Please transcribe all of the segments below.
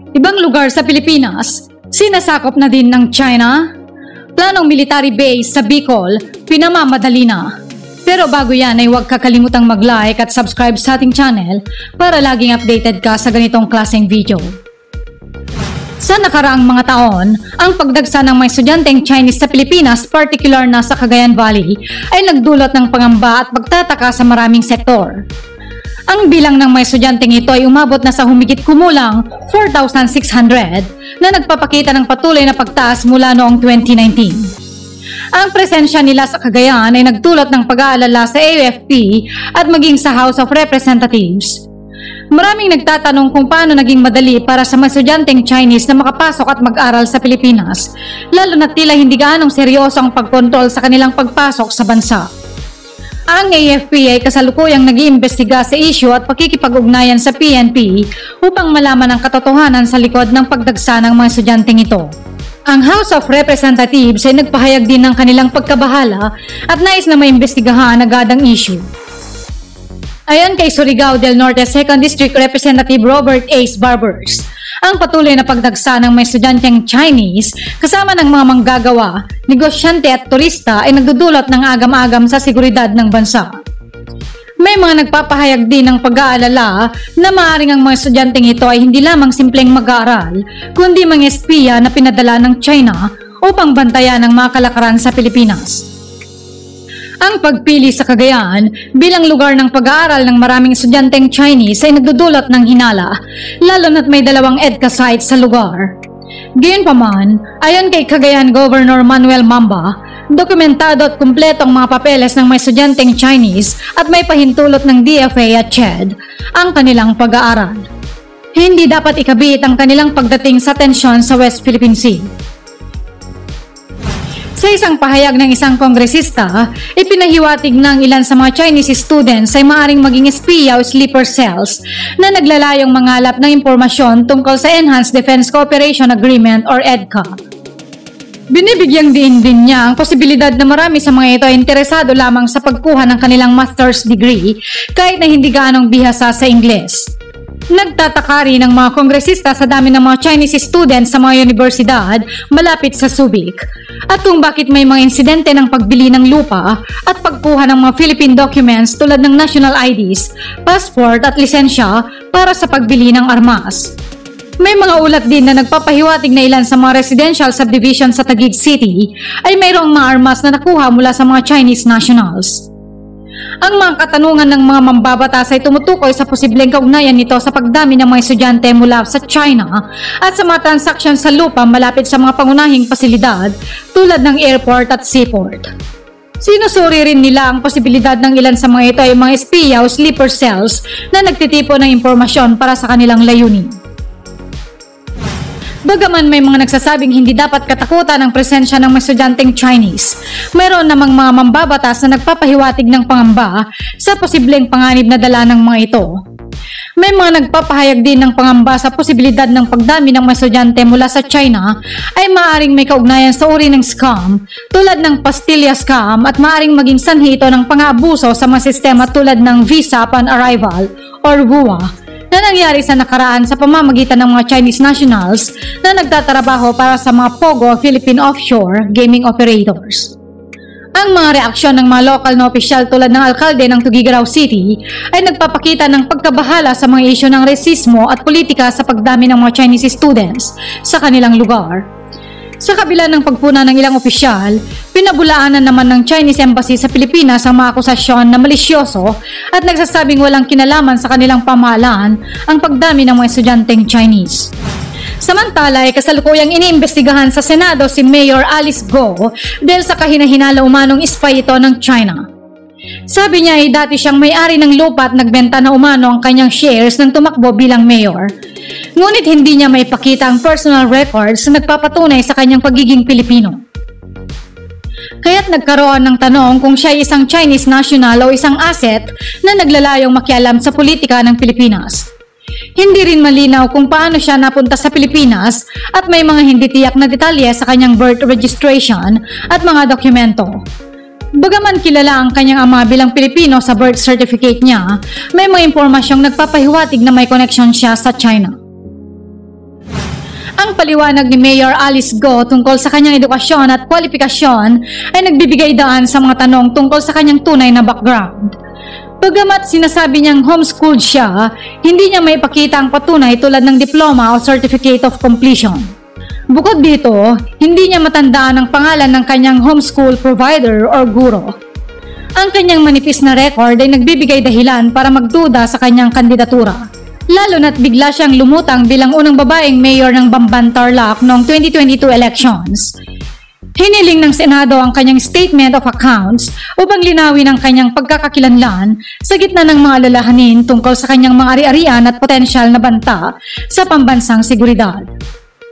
Ibang lugar sa Pilipinas, sinasakop na din ng China. Planong military base sa Bicol, pinamamadali na. Pero bago yan ay huwag kakalimutang mag-like at subscribe sa ating channel para laging updated ka sa ganitong klaseng video. Sa nakaraang mga taon, ang pagdagsa ng mga estudyanteng Chinese sa Pilipinas, particular na sa Cagayan Valley, ay nagdulot ng pangamba at pagtataka sa maraming sektor. Ang bilang ng mga estudyanteng ito ay umabot na sa humigit kumulang 4,600 na nagpapakita ng patuloy na pagtaas mula noong 2019. Ang presensya nila sa Cagayan ay nagdulot ng pag-aalala sa AFP at maging sa House of Representatives. Maraming nagtatanong kung paano naging madali para sa mga estudyanteng Chinese na makapasok at mag-aral sa Pilipinas, lalo na tila hindi gaanong seryoso ang pagkontrol sa kanilang pagpasok sa bansa. Ang AFP ay kasalukuyang nag-iimbestiga sa issue at pakikipag-ugnayan sa PNP upang malaman ang katotohanan sa likod ng pagdagsa ng mga estudyanteng ito. Ang House of Representatives ay nagpahayag din ng kanilang pagkabahala at nais na maimbestigahan agad ang issue. Ayon kay Surigao del Norte 2nd District Representative Robert Ace Barbers, ang patuloy na pagdagsa ng mga estudyanteng Chinese kasama ng mga manggagawa, negosyante at turista ay nagdudulot ng agam-agam sa seguridad ng bansa. May mga nagpapahayag din ng pag-aalala na maaaring ang mga estudyanteng ito ay hindi lamang simpleng mag-aaral, kundi mga espiya na pinadala ng China upang bantayan ang mga kalakaran sa Pilipinas. Ang pagpili sa Cagayan bilang lugar ng pag-aaral ng maraming estudyanteng Chinese ay nagdudulot ng hinala, lalo na't may 2 EDCA sites sa lugar. Gayunpaman, ayon kay Cagayan Governor Manuel Mamba, dokumentado at kumpleto ang mga papeles ng mga estudyanteng Chinese at may pahintulot ng DFA at CHED ang kanilang pag-aaral. Hindi dapat ikabit ang kanilang pagdating sa tensyon sa West Philippine Sea. Sa isang pahayag ng isang kongresista, ipinahiwatig ng ilan sa mga Chinese students ay maaaring maging espiya o sleeper cells na naglalayong mangalap ng impormasyon tungkol sa Enhanced Defense Cooperation Agreement or EDCA. Binibigyang din niya ang posibilidad na marami sa mga ito ay interesado lamang sa pagkuha ng kanilang master's degree kahit na hindi gaanong bihasa sa Ingles. Nagtataka rin ang mga kongresista sa dami ng mga Chinese students sa mga universidad malapit sa Subic at kung bakit may mga insidente ng pagbili ng lupa at pagkuha ng mga Philippine documents tulad ng national IDs, passport at lisensya para sa pagbili ng armas. May mga ulat din na nagpapahiwatig na ilan sa mga residential subdivision sa Taguig City ay mayroong mga armas na nakuha mula sa mga Chinese nationals. Ang mga katanungan ng mga mambabatas ay tumutukoy sa posibleng kaugnayan nito sa pagdami ng mga estudyante mula sa China at sa mga transaksyon sa lupa malapit sa mga pangunahing pasilidad tulad ng airport at seaport. Sinusuri rin nila ang posibilidad ng ilan sa mga ito ay mga espiya o sleeper cells na nagtitipo ng impormasyon para sa kanilang layunin. Bagaman may mga nagsasabing hindi dapat katakutan ang presensya ng mga estudyanteng Chinese, mayroon namang mga mambabatas na nagpapahiwatig ng pangamba sa posibleng panganib na dala ng mga ito. May mga nagpapahayag din ng pangamba sa posibilidad ng pagdami ng mga estudyante mula sa China ay maaaring may kaugnayan sa uri ng scam tulad ng pastilla scam at maaaring maging sanhi ito ng pang-aabuso sa mga sistema tulad ng Visa Upon Arrival or VUA na nangyari sa nakaraan sa pamamagitan ng mga Chinese nationals na nagtatrabaho para sa mga POGO Philippine Offshore Gaming Operators. Ang mga reaksyon ng mga lokal na opisyal tulad ng alkalde ng Tuguegarao City ay nagpapakita ng pagkabahala sa mga isyu ng resismo at politika sa pagdami ng mga Chinese students sa kanilang lugar. Sa kabila ng pagpuna ng ilang opisyal, pinabulaanan naman ng Chinese Embassy sa Pilipinas ang mga akusasyon na malisyoso at nagsasabing walang kinalaman sa kanilang pamahalaan ang pagdami ng mga estudyanteng Chinese. Samantala ay kasalukuyang iniimbestigahan sa Senado si Mayor Alice Go dahil sa kahinahinala umanong spy ito ng China. Sabi niya ay dati siyang may-ari ng lupa at nagbenta na umano ang kanyang shares nang tumakbo bilang mayor. Ngunit hindi niya maipakita ang personal records na nagpapatunay sa kanyang pagiging Pilipino. Kaya't nagkaroon ng tanong kung siya ay isang Chinese national o isang asset na naglalayong makialam sa politika ng Pilipinas. Hindi rin malinaw kung paano siya napunta sa Pilipinas at may mga hindi tiyak na detalye sa kanyang birth registration at mga dokumento. Bagaman kilala ang kanyang ama bilang Pilipino sa birth certificate niya, may mga impormasyong nagpapahiwatig na may connection siya sa China. Ang paliwanag ni Mayor Alice Go tungkol sa kanyang edukasyon at kwalifikasyon ay nagbibigay daan sa mga tanong tungkol sa kanyang tunay na background. Bagamat sinasabi niyang homeschooled siya, hindi niya maipakita ang patunay tulad ng diploma o certificate of completion. Bukod dito, hindi niya matandaan ang pangalan ng kanyang homeschool provider or guro. Ang kanyang manipis na record ay nagbibigay dahilan para magduda sa kanyang kandidatura. Lalo na't bigla siyang lumutang bilang unang babaeng mayor ng Bamban Tarlac noong 2022 elections. Hiniling ng Senado ang kanyang statement of accounts upang linawin ang kanyang pagkakakilanlan sa gitna ng mga lalahanin tungkol sa kanyang mga ari-arian at potensyal na banta sa pambansang seguridad.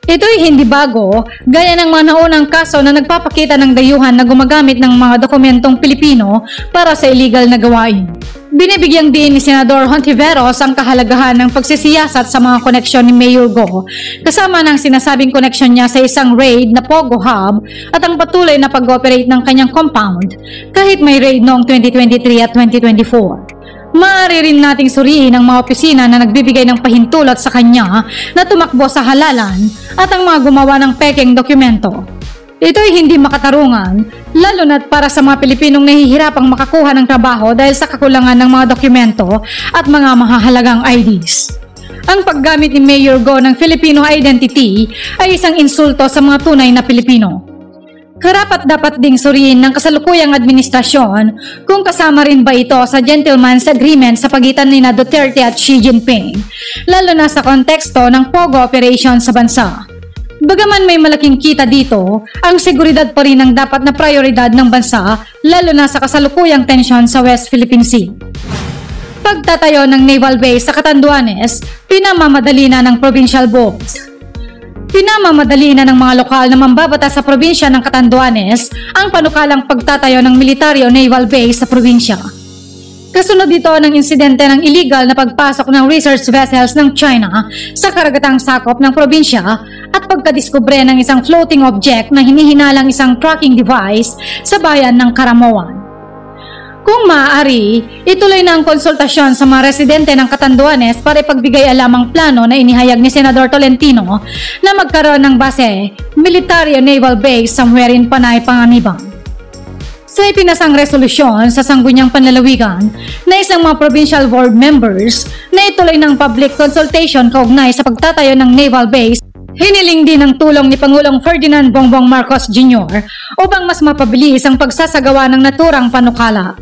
Ito'y hindi bago, gaya ng mga naunang kaso na nagpapakita ng dayuhan na gumagamit ng mga dokumentong Pilipino para sa illegal na gawain. Binibigyang diin ni Senador Hontiveros ang kahalagahan ng pagsisiyasat sa mga koneksyon ni Mayor Go, kasama ng sinasabing koneksyon niya sa isang raid na Pogo Hub at ang patuloy na pag-ooperate ng kanyang compound kahit may raid noong 2023 at 2024. Maaari rin nating suriin ang mga opisina na nagbibigay ng pahintulot sa kanya na tumakbo sa halalan at ang mga gumawa ng pekeng dokumento. Ito'y hindi makatarungan, lalo na't para sa mga Pilipinong nahihirapang makakuha ng trabaho dahil sa kakulangan ng mga dokumento at mga mahahalagang IDs. Ang paggamit ni Mayor Go ng Filipino identity ay isang insulto sa mga tunay na Pilipino. Karapat-dapat ding suriin ng kasalukuyang administrasyon kung kasama rin ba ito sa gentleman's agreement sa pagitan ni Duterte at Xi Jinping, lalo na sa konteksto ng Pogo operation sa bansa. Bagaman may malaking kita dito, ang seguridad pa rin ang dapat na prioridad ng bansa, lalo na sa kasalukuyang tensyon sa West Philippine Sea. Pagtatayo ng naval base sa Catanduanes, pinamamadali na ng provincial board. Pinamamadali na ng mga lokal na mambabata sa probinsya ng Catanduanes ang panukalang pagtatayo ng military o naval base sa probinsya. Kasunod dito ng insidente ng illegal na pagpasok ng research vessels ng China sa karagatang sakop ng probinsya at pagkadiskubre ng isang floating object na hinihinalang isang tracking device sa bayan ng Caramoan. Kung maaari, ituloy na ang konsultasyon sa mga residente ng Catanduanes para ipagbigay alam ang plano na inihayag ni Senador Tolentino na magkaroon ng base, military o naval base somewhere in Panay, Panganiban. Sa ipinasang resolusyon sa Sangguniang Panlalawigan na isang mga provincial board members na ituloy ng public consultation kaugnay sa pagtatayo ng naval base, hiniling din ang tulong ni Pangulong Ferdinand Bongbong Marcos Jr. upang mas mapabilis ang pagsasagawa ng naturang panukala.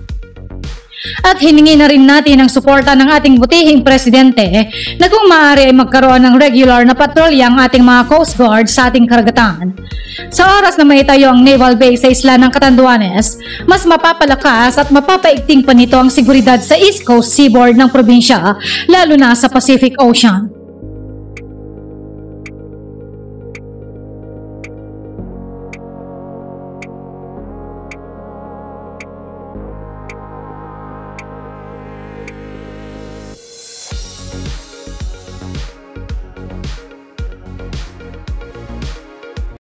At hiningi na rin natin ang suporta ng ating butihing presidente na kung maaari ay magkaroon ng regular na patrolya ang ating mga Coast Guard sa ating karagatan. Sa oras na maitayo ang naval base sa isla ng Catanduanes, mas mapapalakas at mapapaigting pa nito ang seguridad sa East Coast seaboard ng probinsya, lalo na sa Pacific Ocean.